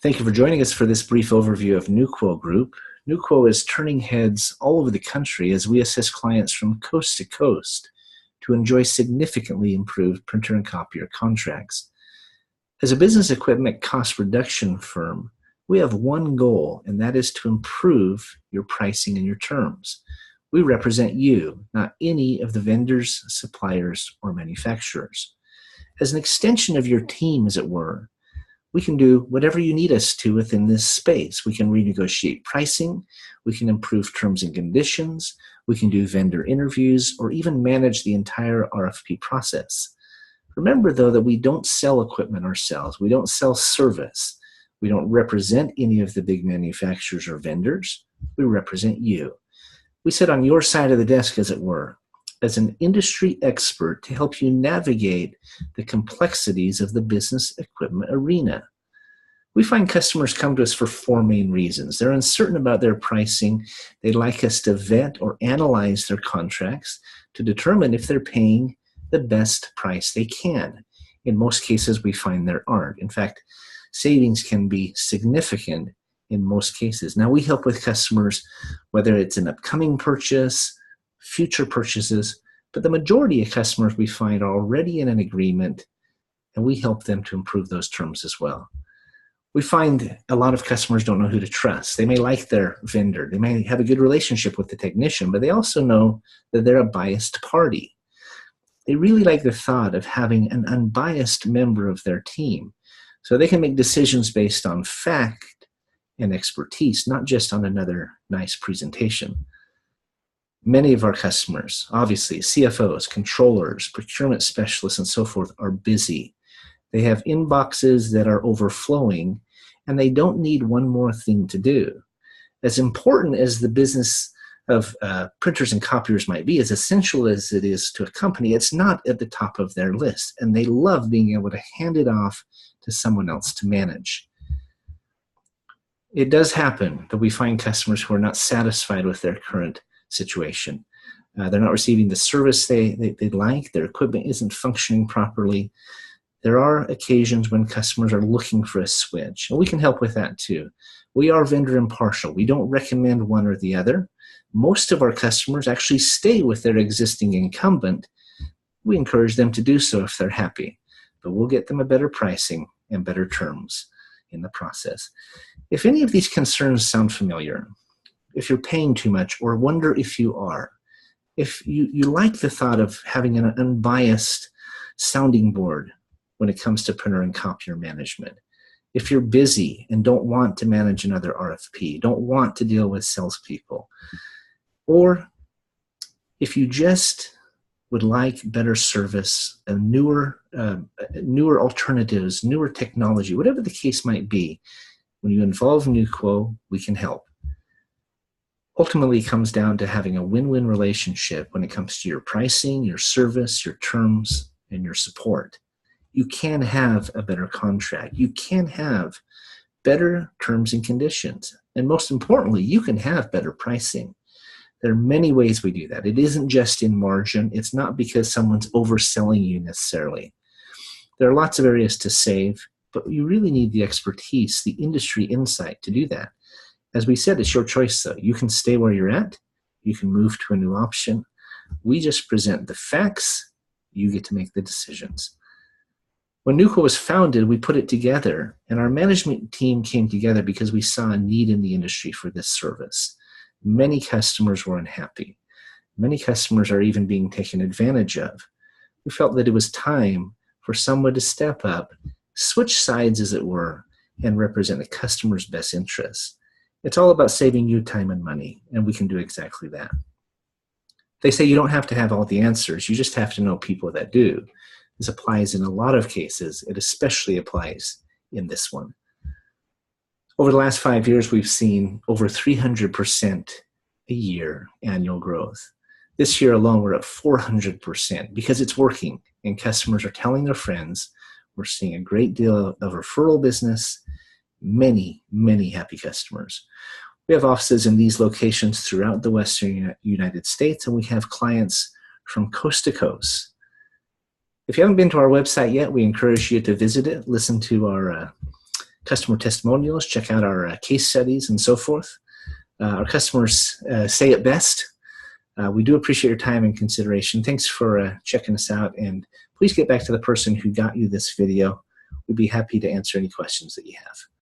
Thank you for joining us for this brief overview of NuQuo Group. NuQuo is turning heads all over the country as we assist clients from coast to coast to enjoy significantly improved printer and copier contracts. As a business equipment cost reduction firm, we have one goal, and that is to improve your pricing and your terms. We represent you, not any of the vendors, suppliers, or manufacturers. As an extension of your team, as it were, we can do whatever you need us to within this space. We can renegotiate pricing, we can improve terms and conditions, we can do vendor interviews, or even manage the entire RFP process. Remember, though, that we don't sell equipment ourselves. We don't sell service. We don't represent any of the big manufacturers or vendors. We represent you. We sit on your side of the desk, as it were, as an industry expert to help you navigate the complexities of the business equipment arena. We find customers come to us for four main reasons. They're uncertain about their pricing. They'd like us to vet or analyze their contracts to determine if they're paying the best price they can. In most cases, we find there aren't. In fact, savings can be significant in most cases. Now, we help with customers, whether it's an upcoming purchase, future purchases, but the majority of customers we find are already in an agreement, and we help them to improve those terms as well. We find a lot of customers don't know who to trust. They may like their vendor. They may have a good relationship with the technician, but they also know that they're a biased party. They really like the thought of having an unbiased member of their team, so they can make decisions based on fact and expertise, not just on another nice presentation. Many of our customers, obviously CFOs, controllers, procurement specialists, and so forth, are busy. They have inboxes that are overflowing, and they don't need one more thing to do. As important as the business of printers and copiers might be, as essential as it is to a company, it's not at the top of their list, and they love being able to hand it off to someone else to manage. It does happen that we find customers who are not satisfied with their current situation. They're not receiving the service they'd like. Their equipment isn't functioning properly. There are occasions when customers are looking for a switch, and we can help with that too. We are vendor impartial. We don't recommend one or the other. Most of our customers actually stay with their existing incumbent. We encourage them to do so if they're happy, but we'll get them a better pricing and better terms in the process. If any of these concerns sound familiar, if you're paying too much or wonder if you are, if you like the thought of having an unbiased sounding board when it comes to printer and copier management, if you're busy and don't want to manage another RFP, don't want to deal with salespeople, or if you just would like better service and newer alternatives, newer technology, whatever the case might be, when you involve NuQuo, we can help. Ultimately, it comes down to having a win-win relationship when it comes to your pricing, your service, your terms, and your support. You can have a better contract. You can have better terms and conditions. And most importantly, you can have better pricing. There are many ways we do that. It isn't just in margin. It's not because someone's overselling you necessarily. There are lots of areas to save, but you really need the expertise, the industry insight to do that. As we said, it's your choice, though. You can stay where you're at. You can move to a new option. We just present the facts. You get to make the decisions. When NuQuo was founded, we put it together, and our management team came together because we saw a need in the industry for this service. Many customers were unhappy. Many customers are even being taken advantage of. We felt that it was time for someone to step up, switch sides, as it were, and represent the customer's best interests. It's all about saving you time and money, and we can do exactly that. They say you don't have to have all the answers. You just have to know people that do. This applies in a lot of cases. It especially applies in this one. Over the last 5 years, we've seen over 300% a year annual growth. This year alone, we're at 400% because it's working, and customers are telling their friends. We're seeing a great deal of referral business, many, many happy customers. We have offices in these locations throughout the Western United States, and we have clients from coast to coast. If you haven't been to our website yet, we encourage you to visit it, listen to our customer testimonials, check out our case studies and so forth. Our customers say it best. We do appreciate your time and consideration. Thanks for checking us out, and please get back to the person who got you this video. We'd be happy to answer any questions that you have.